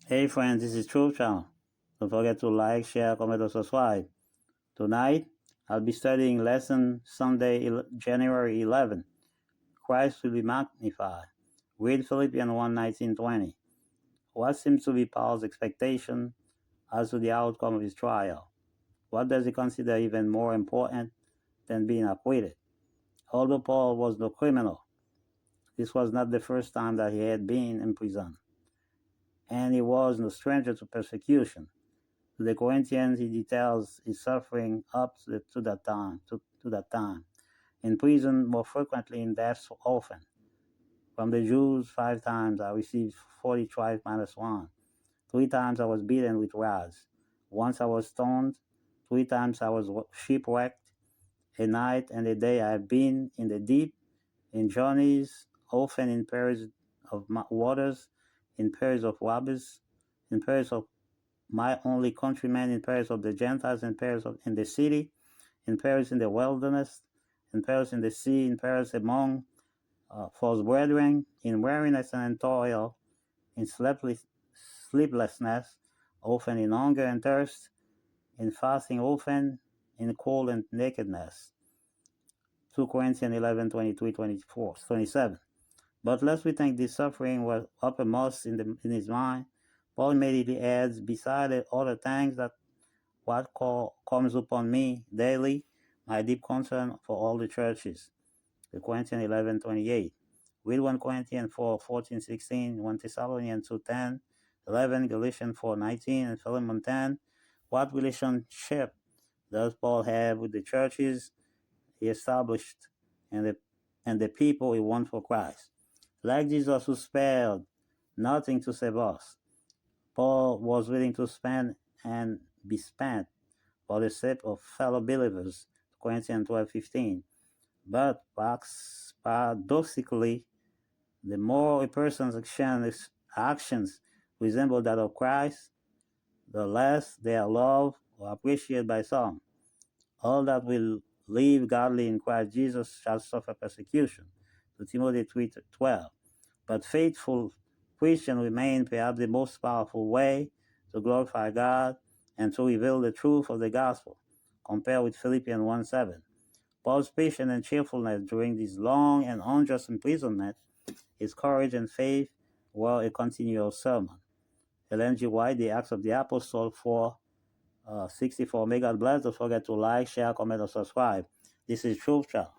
Hey friends, this is Truth Channel. Don't forget to like, share, comment, or subscribe. Tonight, I'll be studying lesson Sunday, January 11. Christ will be magnified. Read Philippians 1:19-20. What seems to be Paul's expectation as to the outcome of his trial? What does he consider even more important than being acquitted? Although Paul was no criminal, this was not the first time that he had been in prison, and he was no stranger to persecution. To the Corinthians, he details his suffering up to that time. To that time, in prison, more frequently in death often. From the Jews, 5 times I received 40 stripes minus one. 3 times I was beaten with rods. Once I was stoned. 3 times I was shipwrecked. A night and a day I have been in the deep, in journeys, often in perils of waters, in perils of robbers, in perils of my only countrymen, in perils of the Gentiles, in perils in the city, in perils in the wilderness, in perils in the sea, in perils among false brethren, in weariness and in toil, in sleeplessness, often in hunger and thirst, in fasting often, in cold and nakedness. 2 Corinthians 11, 23, 24, 27. But lest we think this suffering was uppermost in his mind, Paul immediately adds, beside other things, that what comes upon me daily, my deep concern for all the churches. 2 Corinthians 11:28. Read 1 Corinthians 4:14, 16, 1 Thessalonians 2:10, 11, Galatians 4:19, and Philemon 10. What relationship does Paul have with the churches he established and the people he won for Christ? Like Jesus, who spared nothing to save us, Paul was willing to spend and be spent for the sake of fellow believers, Corinthians 12:15. But paradoxically, the more a person's actions resemble that of Christ, the less they are loved or appreciated by some. All that will live godly in Christ Jesus shall suffer persecution. To Timothy 3:12. But faithful Christians remain perhaps the most powerful way to glorify God and to reveal the truth of the gospel, compared with Philippians 1:7. Paul's patience and cheerfulness during this long and unjust imprisonment, his courage and faith were a continual sermon. Ellen G. White, The Acts of the Apostle 4:64. May God bless. Don't forget to like, share, comment, or subscribe. This is Truth Child.